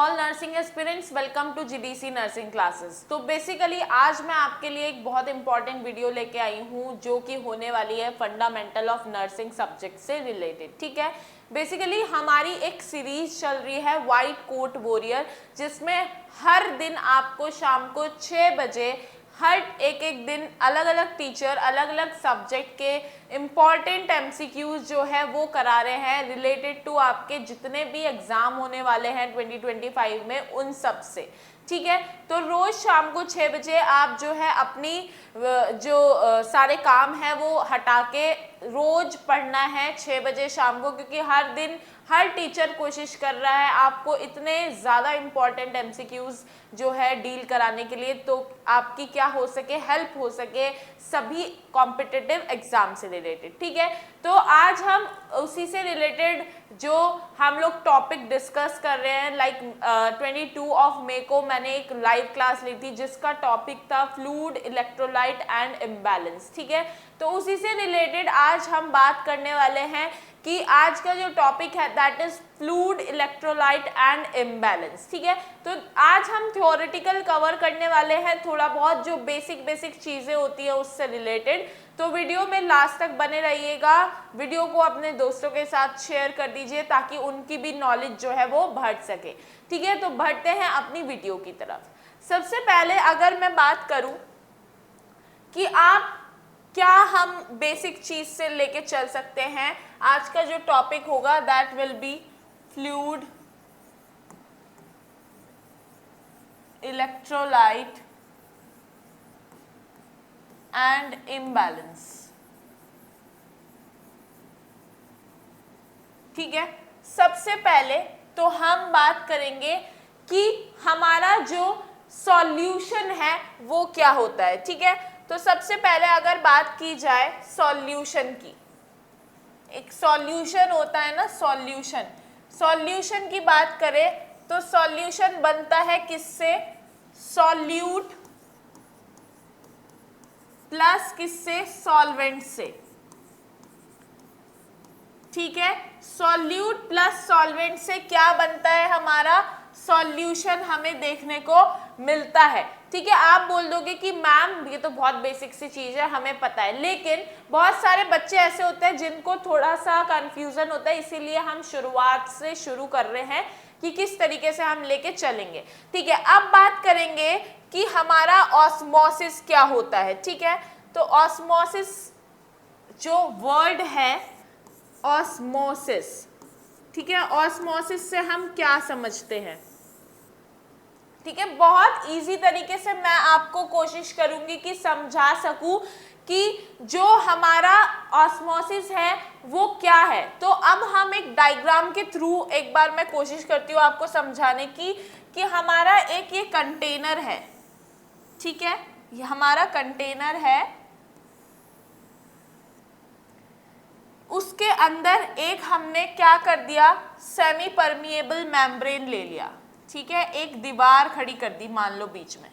All nursing aspirants, welcome to GDC nursing classes. तो basically आज मैं आपके लिए एक बहुत इंपॉर्टेंट वीडियो लेके आई हूँ जो कि होने वाली है फंडामेंटल ऑफ नर्सिंग सब्जेक्ट से रिलेटेड। ठीक है, बेसिकली हमारी एक सीरीज चल रही है वाइट कोट वॉरियर, जिसमें हर दिन आपको शाम को 6 बजे हर एक दिन अलग अलग टीचर अलग अलग सब्जेक्ट के इम्पॉर्टेंट एमसीक्यूज जो है वो करा रहे हैं रिलेटेड टू आपके जितने भी एग्जाम होने वाले हैं 2025 में उन सब से। ठीक है, तो रोज शाम को 6 बजे आप जो है अपनी जो सारे काम है वो हटा के रोज पढ़ना है 6 बजे शाम को, क्योंकि हर दिन हर टीचर कोशिश कर रहा है आपको इतने ज़्यादा इम्पॉर्टेंट एमसीक्यूज जो है डील कराने के लिए, तो आपकी क्या हो सके हेल्प हो सके सभी कॉम्पिटिटिव एग्जाम से रिलेटेड। ठीक है, तो आज हम उसी से रिलेटेड जो हम लोग टॉपिक डिस्कस कर रहे हैं, लाइक 22 मई को मैंने एक लाइव क्लास ली थी जिसका टॉपिक था फ्लूइड इलेक्ट्रोलाइट एंड इम्बैलेंस। ठीक है, तो उसी से रिलेटेड आज हम बात करने वाले हैं कि आज का जो टॉपिक है that is fluid electrolyte and imbalance. ठीक है, तो आज हम थ्योरेटिकल कवर करने वाले हैं थोड़ा बहुत जो बेसिक चीजें होती है उससे रिलेटेड। तो वीडियो में लास्ट तक बने रहिएगा, वीडियो को अपने दोस्तों के साथ शेयर कर दीजिए ताकि उनकी भी नॉलेज जो है वो बढ़ सके। ठीक है, तो बढ़ते हैं अपनी वीडियो की तरफ। सबसे पहले अगर मैं बात करूं कि आप क्या हम बेसिक चीज से लेके चल सकते हैं, आज का जो टॉपिक होगा that will be fluid electrolyte and imbalance. ठीक है, सबसे पहले तो हम बात करेंगे कि हमारा जो सॉल्यूशन है वो क्या होता है। ठीक है, तो सबसे पहले अगर बात की जाए सॉल्यूशन की, एक सॉल्यूशन होता है ना, सॉल्यूशन की बात करें तो सॉल्यूशन बनता है किससे, सॉल्यूट प्लस किससे, सॉल्वेंट से। ठीक है, सॉल्यूट प्लस सॉल्वेंट से क्या बनता है, हमारा सॉल्यूशन हमें देखने को मिलता है। ठीक है, आप बोल दोगे कि मैम ये तो बहुत बेसिक सी चीज है हमें पता है, लेकिन बहुत सारे बच्चे ऐसे होते हैं जिनको थोड़ा सा कंफ्यूजन होता है, इसीलिए हम शुरुआत से शुरू कर रहे हैं कि किस तरीके से हम लेके चलेंगे। ठीक है, अब बात करेंगे कि हमारा ऑस्मोसिस क्या होता है। ठीक है, तो ऑस्मोसिस जो वर्ड है ऑस्मोसिस, ठीक है, ऑस्मोसिस से हम क्या समझते हैं। ठीक है, बहुत इजी तरीके से मैं आपको कोशिश करूंगी कि समझा सकूं कि जो हमारा ऑस्मोसिस है वो क्या है। तो अब हम एक डायग्राम के थ्रू एक बार मैं कोशिश करती हूँ आपको समझाने की कि हमारा एक ये कंटेनर है। ठीक है, ये हमारा कंटेनर है, उसके अंदर एक हमने क्या कर दिया, सेमी परमिएबल मेम्ब्रेन ले लिया। ठीक है, एक दीवार खड़ी कर दी, मान लो बीच में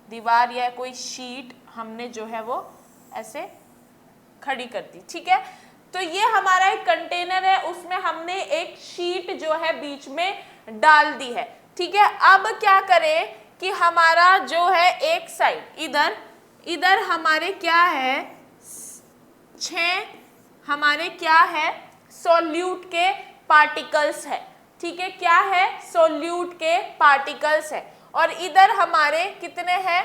दीवार या कोई शीट हमने जो है वो ऐसे खड़ी कर दी। ठीक है, तो ये हमारा एक कंटेनर है, उसमें हमने एक शीट जो है बीच में डाल दी है। ठीक है, अब क्या करें कि हमारा जो है एक साइड इधर हमारे क्या है, 6 हमारे क्या है सोल्यूट के पार्टिकल्स है। ठीक है, क्या है, सोल्यूट के पार्टिकल्स है, और इधर हमारे कितने हैं,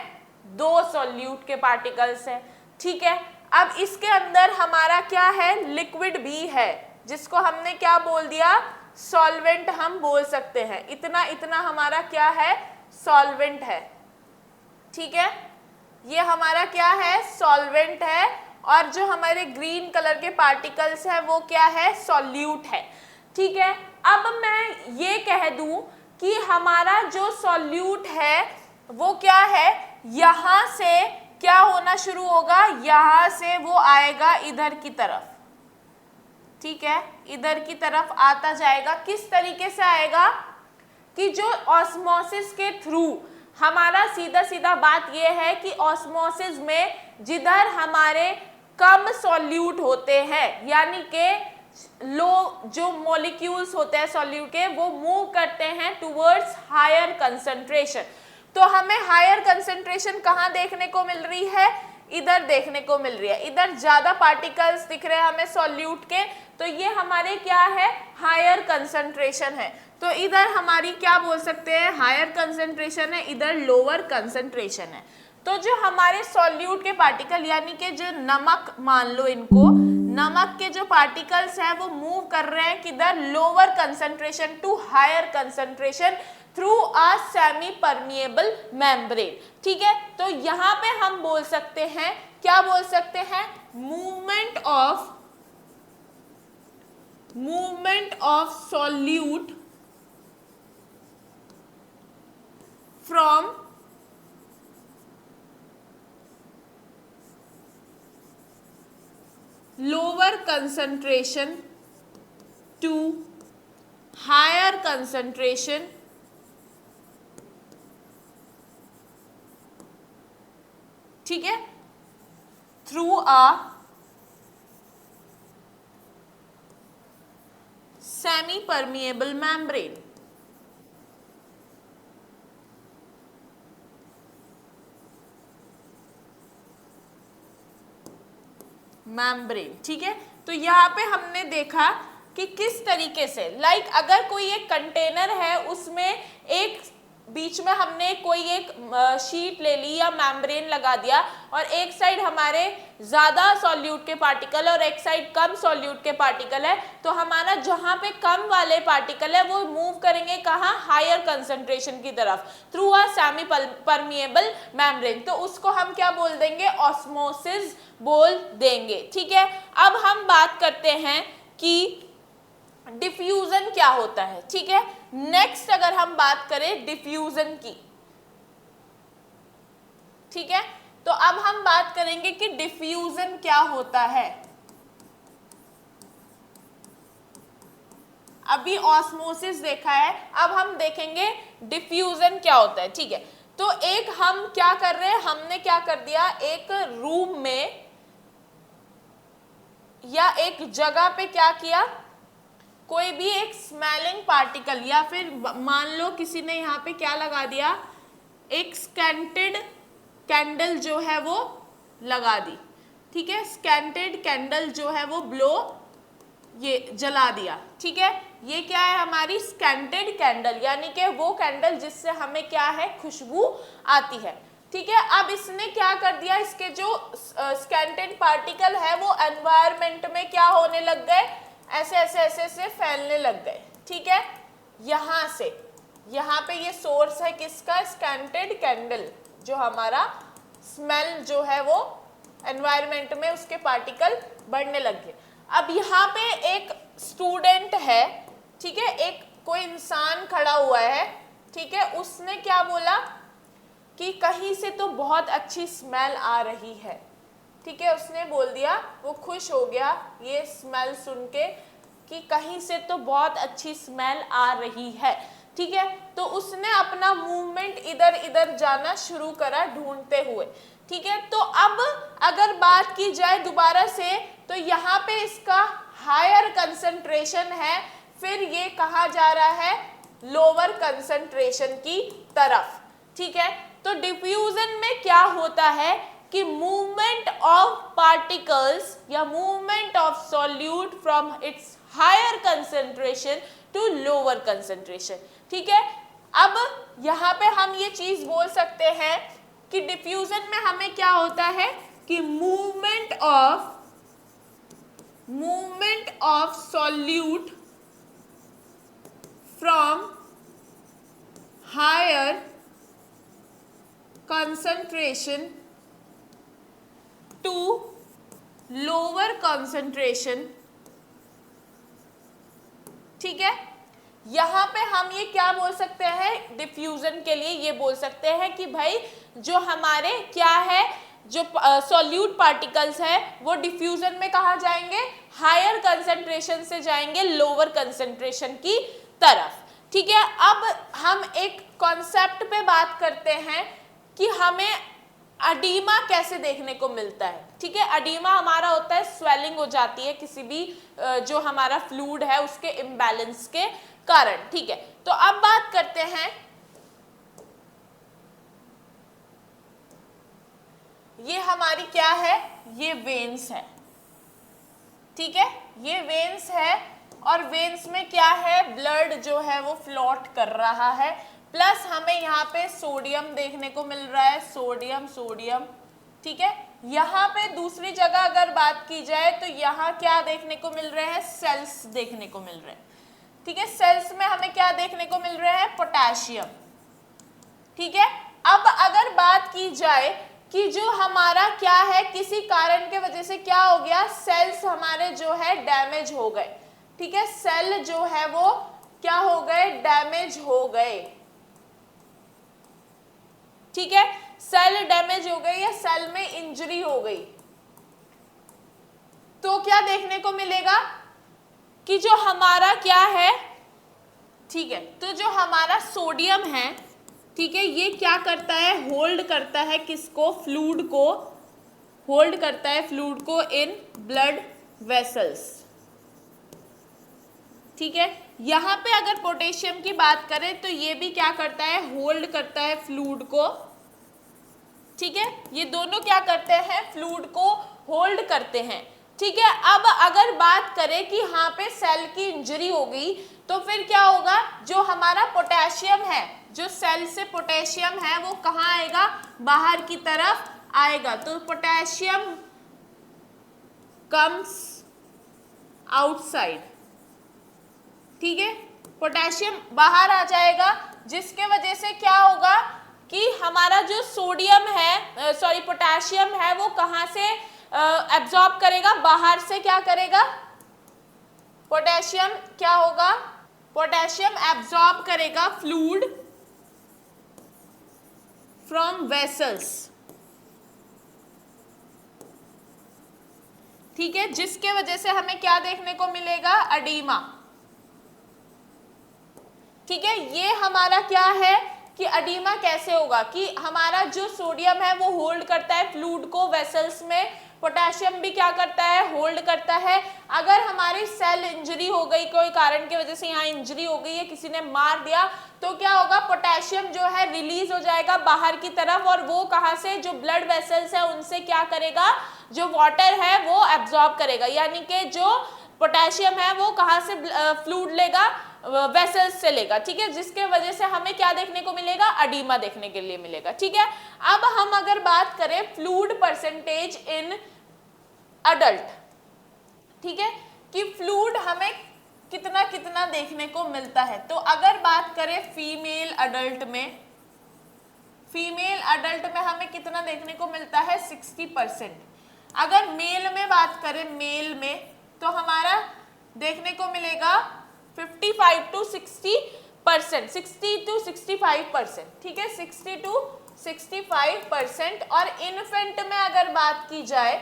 2 सोल्यूट के पार्टिकल्स है। ठीक है, अब इसके अंदर हमारा क्या है, लिक्विड भी है, जिसको हमने क्या बोल दिया, सॉल्वेंट हम बोल सकते हैं। इतना हमारा क्या है, सॉल्वेंट है। ठीक है, ये हमारा क्या है, सॉल्वेंट है, और जो हमारे ग्रीन कलर के पार्टिकल्स है वो क्या है, सॉल्यूट है। ठीक है, अब मैं ये कह दूं कि हमारा जो सॉल्यूट है वो क्या है, यहां से क्या होना शुरू होगा, यहां से वो आएगा इधर की तरफ। ठीक है, इधर की तरफ आता जाएगा। किस तरीके से आएगा कि जो ऑस्मोसिस के थ्रू हमारा सीधा बात ये है कि ऑस्मोसिस में जिधर हमारे कम सॉल्यूट होते हैं, यानी कि जो मॉलिक्यूल्स होते हैं सॉल्यूट के वो मूव करते हैं टुवर्ड्स हायर कंसंट्रेशन। तो हमें हायर कंसंट्रेशन कहाँ देखने को मिल रही है, इधर देखने को मिल रही है, इधर ज्यादा पार्टिकल्स दिख रहे हैं हमें सॉल्यूट के, तो ये हमारे क्या है, हायर कंसंट्रेशन है। तो इधर हमारी क्या बोल सकते हैं, हायर कंसंट्रेशन है, इधर लोअर कंसंट्रेशन है। तो जो हमारे सॉल्यूट के पार्टिकल यानी कि जो नमक मान लो इनको, नमक के जो पार्टिकल्स हैं वो मूव कर रहे हैं किधर, lower concentration to higher concentration through a semi permeable membrane. ठीक है, तो यहाँ पे हम बोल सकते हैं, क्या बोल सकते हैं, movement of solute from lower concentration to higher concentration ठीक है, through a semi permeable membrane। Membrane. ठीक है, तो यहाँ पे हमने देखा कि किस तरीके से अगर कोई एक कंटेनर है उसमें एक बीच में हमने कोई एक शीट ले ली या मेम्ब्रेन लगा दिया और एक साइड हमारे ज्यादा सॉल्यूट के पार्टिकल और एक साइड कम सॉल्यूट के पार्टिकल है, तो हमारा जहां पे कम वाले पार्टिकल है वो मूव करेंगे कहाँ, हायर कंसंट्रेशन की तरफ through a semi permeable membrane. तो उसको हम क्या बोल देंगे, ऑस्मोसिस बोल देंगे। ठीक है, अब हम बात करते हैं कि डिफ्यूजन क्या होता है। ठीक है, नेक्स्ट अगर हम बात करें डिफ्यूजन की, ठीक है, तो अब हम बात करेंगे कि डिफ्यूजन क्या होता है। अभी ऑस्मोसिस देखा है, अब हम देखेंगे डिफ्यूजन क्या होता है। ठीक है, तो एक हम क्या कर रहे हैं, हमने क्या कर दिया, एक रूम में या एक जगह पे क्या किया, कोई भी एक स्मेलिंग पार्टिकल या फिर मान लो किसी ने यहाँ पे क्या लगा दिया, एक स्कैंटेड कैंडल जो है वो लगा दी। ठीक है, स्कैंटेड कैंडल जो है वो ब्लो ये जला दिया। ठीक है, ये क्या है, हमारी स्कैंटेड कैंडल यानी कि वो कैंडल जिससे हमें क्या है, खुशबू आती है। ठीक है, अब इसने क्या कर दिया, इसके जो स्कैंटेड पार्टिकल है वो एनवायरमेंट में क्या होने लग गए, ऐसे ऐसे ऐसे ऐसे फैलने लग गए। ठीक है, यहां से यहाँ पे ये सोर्स है किसका, स्कैंटेड कैंडल, जो हमारा स्मेल जो है वो एनवायरमेंट में उसके पार्टिकल बढ़ने लग गए। अब यहाँ पे एक स्टूडेंट है, ठीक है, एक कोई इंसान खड़ा हुआ है, ठीक है, उसने क्या बोला कि कहीं से तो बहुत अच्छी स्मेल आ रही है। ठीक है, उसने बोल दिया, वो खुश हो गया ये स्मेल सुन के कि कहीं से तो बहुत अच्छी स्मेल आ रही है। ठीक है, तो उसने अपना मूवमेंट इधर इधर जाना शुरू करा ढूंढते हुए। ठीक है, तो अब अगर बात की जाए दोबारा से, तो यहाँ पे इसका हायर कंसंट्रेशन है, फिर ये कहा जा रहा है लोअर कंसंट्रेशन की तरफ। ठीक है, तो डिफ्यूजन में क्या होता है कि मूवमेंट ऑफ पार्टिकल्स या movement of solute from its higher concentration to lower concentration. ठीक है, अब यहाँ पे हम ये चीज बोल सकते हैं कि डिफ्यूजन में हमें क्या होता है कि movement of solute from higher concentration to lower concentration. ठीक है, यहां पे हम ये क्या बोल सकते हैं, डिफ्यूजन के लिए ये बोल सकते हैं कि भाई जो हमारे क्या है, जो सॉल्यूट पार्टिकल्स है वो डिफ्यूजन में कहाँ जाएंगे, हायर कंसंट्रेशन से जाएंगे लोअर कंसंट्रेशन की तरफ। ठीक है, अब हम एक कॉन्सेप्ट पे बात करते हैं कि हमें अडीमा कैसे देखने को मिलता है, ठीक है। अडीमा हमारा होता है स्वेलिंग हो जाती है किसी भी जो हमारा फ्लूइड है उसके इम्बैलेंस के कारण, ठीक है। तो अब बात करते हैं, ये हमारी क्या है, ये वेन्स है, ठीक है। ये वेन्स है और वेन्स में क्या है, ब्लड जो है वो फ्लोट कर रहा है, प्लस हमें यहाँ पे सोडियम देखने को मिल रहा है, सोडियम सोडियम, ठीक है। यहाँ पे दूसरी जगह अगर बात की जाए तो यहाँ क्या देखने को मिल रहे हैं, सेल्स देखने को मिल रहे हैं, ठीक है। सेल्स में हमें क्या देखने को मिल रहे हैं, पोटेशियम, ठीक है। अब अगर बात की जाए कि जो हमारा क्या है, किसी कारण के वजह से क्या हो गया, सेल्स हमारे जो है डैमेज हो गए, ठीक है। सेल जो है वो क्या हो गए, डैमेज हो गए, ठीक है। सेल डैमेज हो गई या सेल में इंजरी हो गई, तो क्या देखने को मिलेगा कि जो हमारा क्या है, ठीक है, तो जो हमारा सोडियम है, ठीक है, ये क्या करता है, होल्ड करता है किसको, फ्लूइड को, होल्ड करता है फ्लूइड को इन ब्लड वेसल्स, ठीक है। यहां पे अगर पोटेशियम की बात करें तो ये भी क्या करता है, होल्ड करता है फ्लूइड को, ठीक है। ये दोनों क्या करते हैं, फ्लूइड को होल्ड करते हैं, ठीक है। अब अगर बात करें कि यहाँ पे सेल की इंजरी हो गई तो फिर क्या होगा, जो हमारा पोटेशियम है, जो सेल से पोटेशियम है वो कहाँ आएगा, बाहर की तरफ आएगा, तो पोटेशियम कम्स आउटसाइड, ठीक है। पोटेशियम बाहर आ जाएगा, जिसके वजह से क्या होगा कि हमारा जो सोडियम है, सॉरी पोटेशियम है, वो कहाँ से एब्जॉर्ब करेगा, बाहर से क्या करेगा, पोटेशियम क्या होगा, पोटेशियम एब्जॉर्ब करेगा फ्लूइड फ्रॉम वेसल्स, ठीक है, जिसके वजह से हमें क्या देखने को मिलेगा, अडीमा, ठीक है। ये हमारा क्या है कि अडीमा कैसे होगा कि हमारा जो सोडियम है वो होल्ड करता है फ्लूइड को वेसल्स में, पोटेशियम भी क्या करता है, होल्ड करता है। अगर हमारी सेल इंजरी हो गई, कोई कारण की वजह से यहाँ इंजरी हो गई है, किसी ने मार दिया, तो क्या होगा, पोटेशियम जो है रिलीज हो जाएगा बाहर की तरफ, और वो कहाँ से, जो ब्लड वेसल्स है उनसे क्या करेगा, जो वाटर है वो एब्जॉर्ब करेगा, यानी कि जो पोटेशियम है वो कहाँ से फ्लूइड लेगा, वेसल्स से लेगा, ठीक है, जिसके वजह से हमें क्या देखने को मिलेगा, अडीमा देखने के लिए मिलेगा, ठीक है। अब हम अगर बात करें फ्लूइड परसेंटेज इन अडल्ट, ठीक है, कि फ्लूइड हमें कितना कितना देखने को मिलता है, तो अगर बात करें फीमेल अडल्ट में, फीमेल अडल्ट में हमें कितना देखने को मिलता है, 60%। अगर मेल में बात करें, मेल में तो हमारा देखने को मिलेगा 55 to 60%, 60 to 65%, ठीक है, 60 to 65%। और इन्फेंट में अगर बात की जाए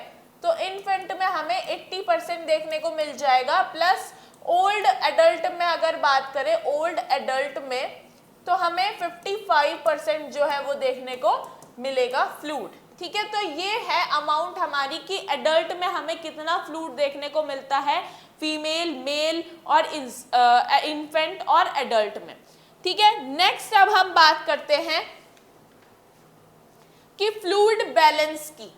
तो इन्फेंट में हमें 80% देखने को मिल जाएगा, प्लस ओल्ड एडल्ट में अगर बात करें, ओल्ड एडल्ट में तो हमें 55% जो है वो देखने को मिलेगा फ्लूइड, ठीक है। तो ये है अमाउंट हमारी कि एडल्ट में हमें कितना फ्लूइड देखने को मिलता है, फीमेल, मेल और इन्फेंट और एडल्ट में, ठीक है। नेक्स्ट अब हम बात करते हैं कि फ्लूइड बैलेंस की,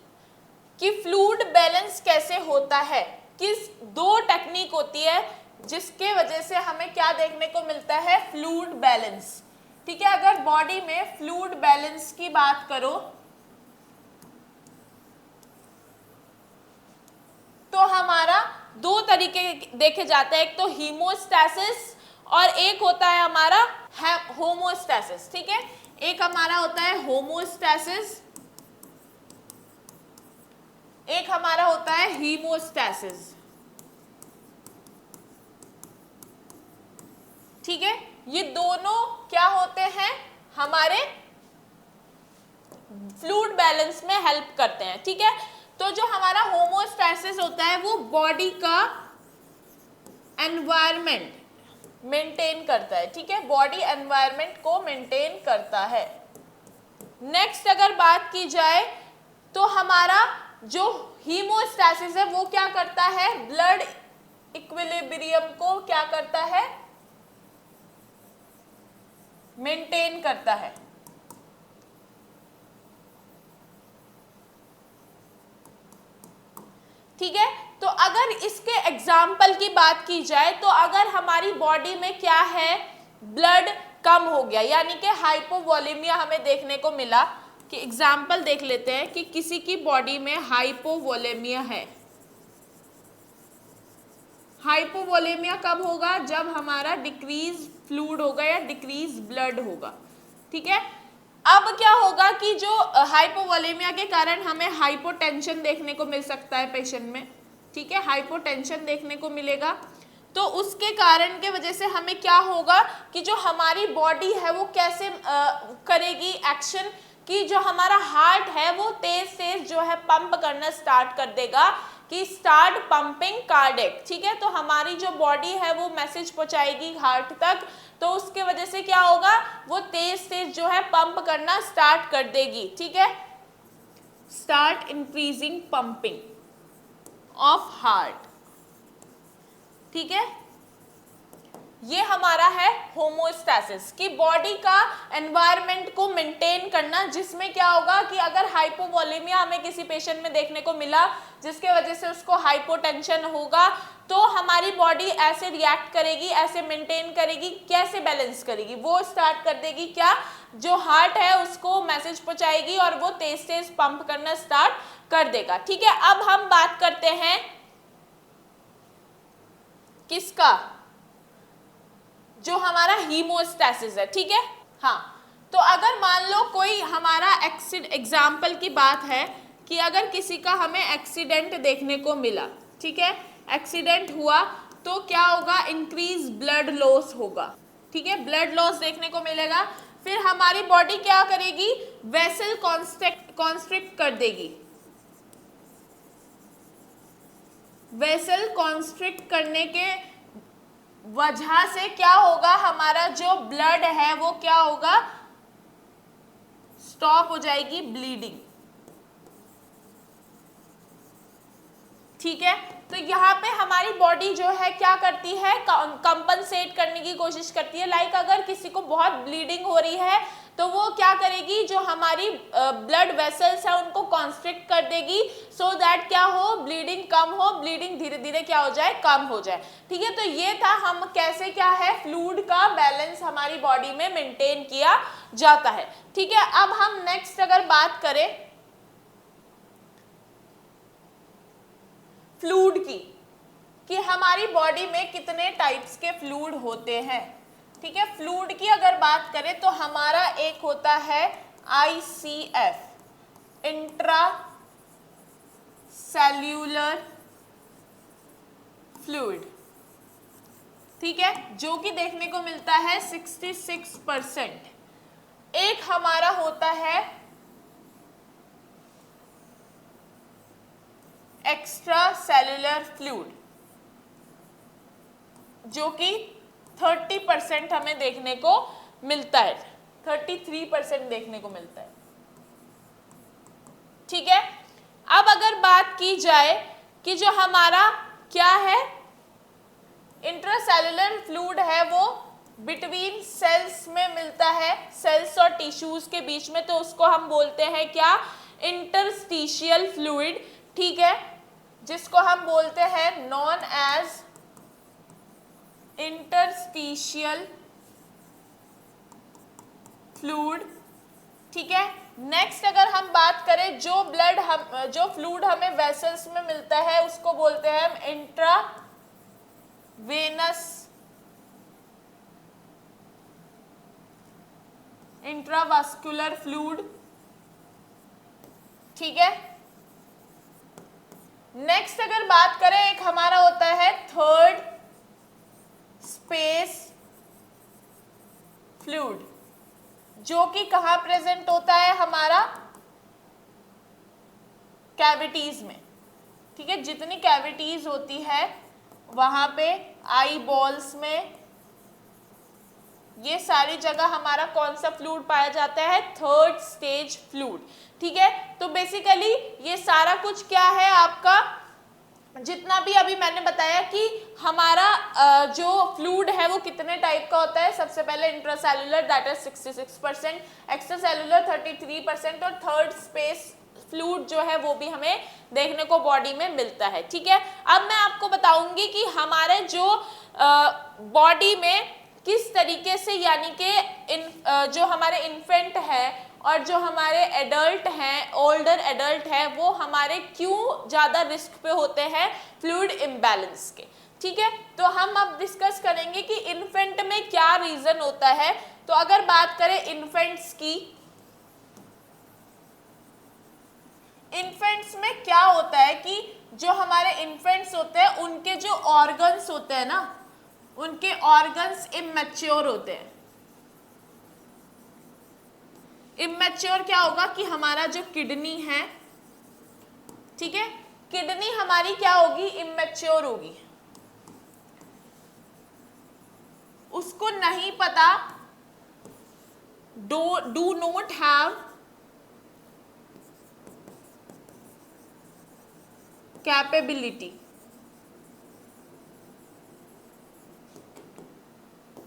कि फ्लूइड बैलेंस कैसे होता है, किस दो टेक्निक होती है जिसके वजह से हमें क्या देखने को मिलता है, फ्लूइड बैलेंस, ठीक है। अगर बॉडी में फ्लूइड बैलेंस की बात करो तो हमारा दो तरीके देखे जाते हैं, एक तो हीमोस्टैसिस और एक होता है हमारा होमोस्टैसिस, ठीक है। एक हमारा होता है होमोस्टैसिस, एक हमारा होता है हीमोस्टैसिस, ठीक है। ये दोनों क्या होते हैं, हमारे फ्लूइड बैलेंस में हेल्प करते हैं, ठीक है। तो जो हमारा होमोस्टैसिस होता है वो बॉडी का एनवायरनमेंट मेंटेन करता है, ठीक है, बॉडी एनवायरनमेंट को मेंटेन करता है। नेक्स्ट अगर बात की जाए तो हमारा जो हीमोस्टैसिस है वो क्या करता है, ब्लड इक्विलिब्रियम को क्या करता है, मेंटेन करता है। ठीक है, तो अगर इसके एग्जाम्पल की बात की जाए तो अगर हमारी बॉडी में क्या है, ब्लड कम हो गया यानी कि हाइपोवोलेमिया हमें देखने को मिला, कि एग्जाम्पल देख लेते हैं कि किसी की बॉडी में हाइपोवोलेमिया है। हाइपोवोलेमिया कब होगा, जब हमारा डिक्रीज फ्लूइड होगा या डिक्रीज ब्लड होगा। ठीक है, अब क्या होगा कि जो हाइपोवोलेमिया के कारण हमें हाइपोटेंशन देखने को मिल सकता है पेशेंट में। ठीक है, हाइपोटेंशन देखने को मिलेगा, तो उसके कारण के वजह से हमें क्या होगा कि जो हमारी बॉडी है वो कैसे करेगी एक्शन, कि जो हमारा हार्ट है वो तेज तेज जो है पंप करना स्टार्ट कर देगा, कि स्टार्ट पंपिंग कार्डियक। ठीक है, तो हमारी जो बॉडी है वो मैसेज पहुंचाएगी हार्ट तक, तो उसके वजह से क्या होगा, वो तेज तेज जो है पंप करना स्टार्ट कर देगी। ठीक है, start increasing pumping of heart. ठीक है, ये हमारा है होमोस्टैसिस, कि बॉडी का एनवायरनमेंट को मेंटेन करना, जिसमें क्या होगा कि अगर हाइपोवोलेमिया हमें किसी पेशेंट में देखने को मिला जिसके वजह से उसको हाइपोटेंशन होगा, तो हमारी बॉडी ऐसे रिएक्ट करेगी, ऐसे मेंटेन करेगी, कैसे बैलेंस करेगी, वो स्टार्ट कर देगी क्या, जो हार्ट है उसको मैसेज पहुंचाएगी और वो तेज तेज पंप करना स्टार्ट कर देगा। ठीक है, अब हम बात करते हैं किसका, जो हमारा हीमोस्टैसिस है। ठीक है, हाँ, तो अगर मान लो कोई हमारा एग्जाम्पल की बात है कि अगर किसी का हमें एक्सीडेंट देखने को मिला, ठीक है, एक्सीडेंट हुआ तो क्या होगा, इंक्रीज ब्लड लॉस होगा। ठीक है, ब्लड लॉस देखने को मिलेगा, फिर हमारी बॉडी क्या करेगी, वेसल कॉन्स्ट्रिक्ट कर देगी। वेसल कॉन्स्ट्रिक्ट करने के वजह से क्या होगा, हमारा जो ब्लड है वो क्या होगा, स्टॉप हो जाएगी ब्लीडिंग। ठीक है, तो यहाँ पे हमारी बॉडी जो है क्या करती है, कंपनसेट करने की कोशिश करती है। लाइक अगर किसी को बहुत ब्लीडिंग हो रही है तो वो क्या करेगी, जो हमारी ब्लड वेसल्स है उनको कॉन्स्ट्रिक्ट कर देगी, सो दैट क्या हो, ब्लीडिंग कम हो, ब्लीडिंग धीरे धीरे क्या हो जाए, कम हो जाए। ठीक है, तो ये था हम कैसे क्या है, फ्लूइड का बैलेंस हमारी बॉडी में मेंटेन किया जाता है। ठीक है, अब हम नेक्स्ट अगर बात करें फ्लूइड की, कि हमारी बॉडी में कितने टाइप्स के फ्लूइड होते हैं। ठीक है, फ्लूइड की अगर बात करें तो हमारा एक होता है ICF, इंट्रा सेल्यूलर फ्लूइड। ठीक है, जो कि देखने को मिलता है 66%। एक हमारा होता है एक्स्ट्रा सेल्यूलर फ्लूइड, जो कि 30% हमें देखने को मिलता है, 33% देखने को मिलता है। ठीक है, अब अगर बात की जाए कि जो हमारा क्या है, इंट्रासेल्युलर फ्लूइड है वो बिटवीन सेल्स में मिलता है, सेल्स और टिश्यूज के बीच में, तो उसको हम बोलते हैं क्या, इंटरस्टिशियल फ्लूइड। ठीक है, जिसको हम बोलते हैं नॉन एज इंटरस्टिशियल फ्लूइड। ठीक है, नेक्स्ट अगर हम बात करें जो फ्लूइड हमें वेसल्स में मिलता है उसको बोलते हैं हम इंट्रावास्कुलर फ्लूइड। ठीक है, नेक्स्ट अगर बात करें एक हमारा होता है थर्ड स्पेस फ्लूइड, जो कि कहां प्रेजेंट होता है, हमारा कैविटीज में। ठीक है, जितनी कैविटीज होती है वहां पे आई बॉल्स में ये सारी जगह हमारा कौन सा फ्लूइड पाया जाता है, थर्ड स्टेज फ्लूइड, ठीक है। तो बेसिकली ये सारा कुछ क्या है आपका, जितना भी अभी मैंने बताया कि हमारा जो फ्लूइड है वो कितने टाइप का होता है, सबसे पहले इंट्रासेलुलर दैट इज 66%, एक्स्ट्रासेलुलर 33% और थर्ड स्पेस फ्लूइड जो है वो भी हमें देखने को बॉडी में मिलता है, ठीक है। अब मैं आपको बताऊंगी कि हमारे जो बॉडी में किस तरीके से, यानी कि जो हमारे इन्फेंट है और जो हमारे एडल्ट हैं, ओल्डर एडल्ट हैं, वो हमारे क्यों ज़्यादा रिस्क पे होते हैं फ्लूइड इम्बैलेंस के, ठीक है। तो हम अब डिस्कस करेंगे कि इन्फेंट में क्या रीज़न होता है। तो अगर बात करें इन्फेंट्स की, इन्फेंट्स में क्या होता है कि जो हमारे इन्फेंट्स होते हैं उनके जो ऑर्गन्स होते हैं ना, उनके ऑर्गन्स इमैच्योर होते हैं। इमैच्योर क्या होगा कि हमारा जो किडनी है, ठीक है, किडनी हमारी क्या होगी, इमैच्योर होगी, उसको नहीं पता, do not have capability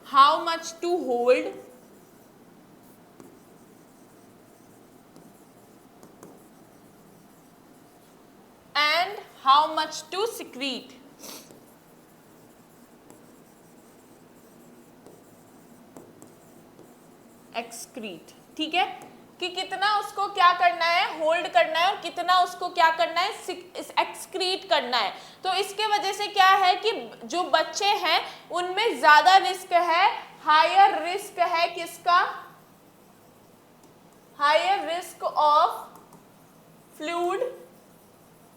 how much to hold and how much to secrete, excrete, ठीक है, कि कितना उसको क्या करना है, होल्ड करना है और कितना उसको क्या करना है, एक्सक्रीट करना है। तो इसके वजह से क्या है कि जो बच्चे हैं उनमें ज्यादा रिस्क है, हायर रिस्क है किसका, higher risk of fluid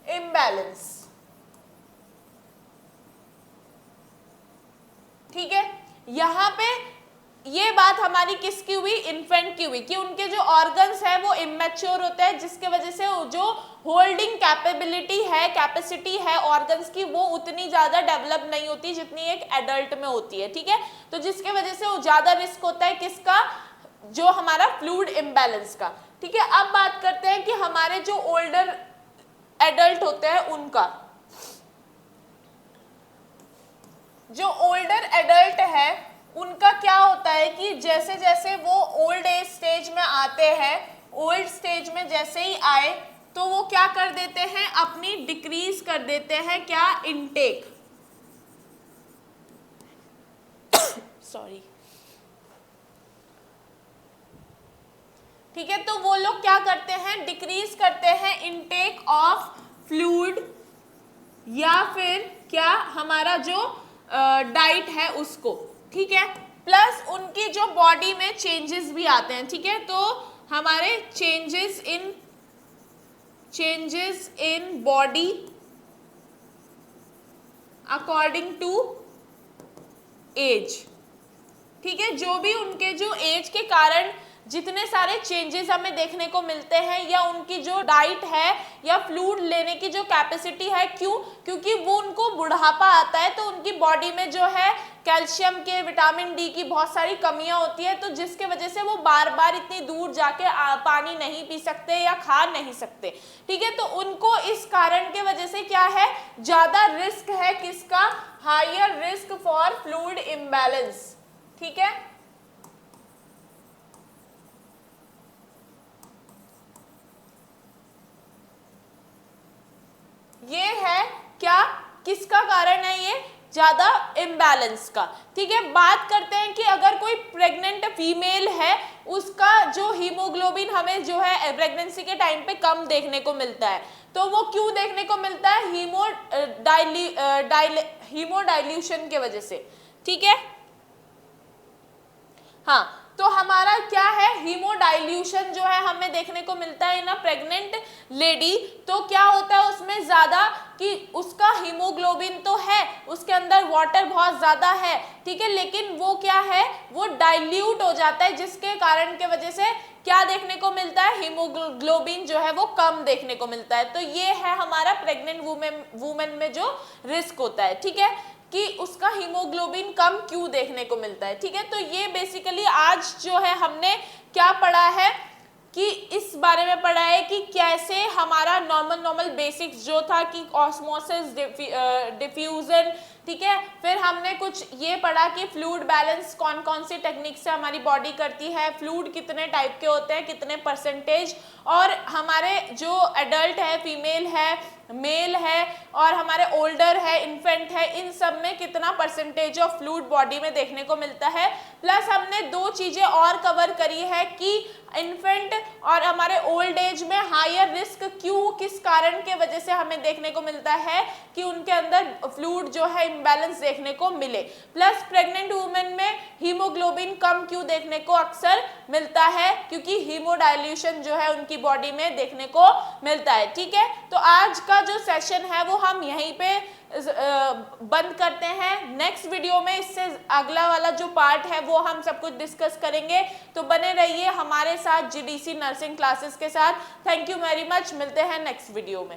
imbalance, ठीक है। यहां पे ये बात हमारी किसकी हुई, इन्फेंट की हुई, कि उनके जो ऑर्गन्स है वो इमैच्योर होते हैं, जिसके वजह से जो होल्डिंग कैपेबिलिटी है, कैपेसिटी है ऑर्गन्स की, वो उतनी ज्यादा डेवलप नहीं होती जितनी एक एडल्ट में होती है, ठीक है। तो जिसके वजह से वो ज्यादा रिस्क होता है किसका, जो हमारा फ्लूइड इम्बैलेंस का, ठीक है। अब बात करते हैं कि हमारे जो ओल्डर एडल्ट होते हैं उनका, जो ओल्डर एडल्ट है उनका क्या होता है कि जैसे जैसे वो ओल्ड एज स्टेज में आते हैं, ओल्ड स्टेज में जैसे ही आए तो वो क्या कर देते हैं, अपनी डिक्रीज कर देते हैं क्या, इनटेक, सॉरी, ठीक है। तो वो लोग क्या करते हैं, डिक्रीज करते हैं इनटेक ऑफ फ्लूइड, या फिर क्या हमारा जो डाइट है उसको, ठीक है। प्लस उनकी जो बॉडी में चेंजेस भी आते हैं, ठीक है। तो हमारे changes in body according to age, ठीक है। जो भी उनके जो एज के कारण जितने सारे चेंजेस हमें देखने को मिलते हैं, या उनकी जो डाइट है या फ्लूइड लेने की जो कैपेसिटी है, क्यों, क्योंकि वो उनको बुढ़ापा आता है तो उनकी बॉडी में जो है कैल्शियम के, विटामिन डी की बहुत सारी कमियां होती है, तो जिसके वजह से वो बार बार इतनी दूर जाके पानी नहीं पी सकते या खा नहीं सकते, ठीक है। तो उनको इस कारण के वजह से क्या है, ज्यादा रिस्क है किसका, higher risk for fluid imbalance, ठीक है। ये है क्या, किसका कारण है ये, ज्यादा इम्बैलेंस का, ठीक है। बात करते हैं कि अगर कोई प्रेग्नेंट फीमेल है, उसका जो हीमोग्लोबिन हमें जो है प्रेगनेंसी के टाइम पे कम देखने को मिलता है, तो वो क्यों देखने को मिलता है, हीमोडाइल्यूशन के वजह से, ठीक है। हाँ, तो हमारा क्या है, हीमोडाइल्यूशन जो है हमें देखने को मिलता है इन अ प्रेग्नेंट लेडी। तो क्या होता है उसमें ज्यादा कि उसका हीमोग्लोबिन तो है, उसके अंदर वाटर बहुत ज्यादा है, ठीक है, लेकिन वो क्या है, वो डाइल्यूट हो जाता है, जिसके कारण के वजह से क्या देखने को मिलता है, हीमोग्लोबिन जो है वो कम देखने को मिलता है। तो ये है हमारा प्रेग्नेंट वुमेन में जो रिस्क होता है, ठीक है। कि उसका हीमोग्लोबिन कम क्यों देखने को मिलता है। ठीक है, तो ये बेसिकली आज जो है हमने क्या पढ़ा है कि इस बारे में पढ़ा है कि कैसे हमारा नॉर्मल बेसिक्स जो था कि ऑस्मोसिस, डिफ्यूजन, ठीक है, फिर हमने कुछ ये पढ़ा कि फ्लूइड बैलेंस कौन कौन सी टेक्निक से हमारी बॉडी करती है, फ्लूइड कितने टाइप के होते हैं, कितने परसेंटेज, और हमारे जो एडल्ट है, फीमेल है, मेल है, और हमारे ओल्डर है, इन्फेंट है, इन सब में कितना परसेंटेज ऑफ फ्लूइड बॉडी में देखने को मिलता है। प्लस हमने दो चीजें और कवर करी है कि इन्फेंट और हमारे ओल्ड एज में हायर रिस्क क्यों, किस कारण के वजह से हमें देखने को मिलता है कि उनके अंदर फ्लूइड जो है इम्बैलेंस देखने को मिले। प्लस प्रेग्नेंट वुमेन में हीमोग्लोबिन कम क्यों देखने को अक्सर मिलता है, क्योंकि हीमोडाइल्यूशन जो है उनकी बॉडी में देखने को मिलता है। ठीक है, तो आज का जो सेशन है वो हम यहीं पे बंद करते हैं। नेक्स्ट वीडियो में इससे अगला वाला जो पार्ट है वो हम सब कुछ डिस्कस करेंगे, तो बने रहिए हमारे साथ जीडीसी नर्सिंग क्लासेस के साथ। थैंक यू वेरी मच, मिलते हैं नेक्स्ट वीडियो में।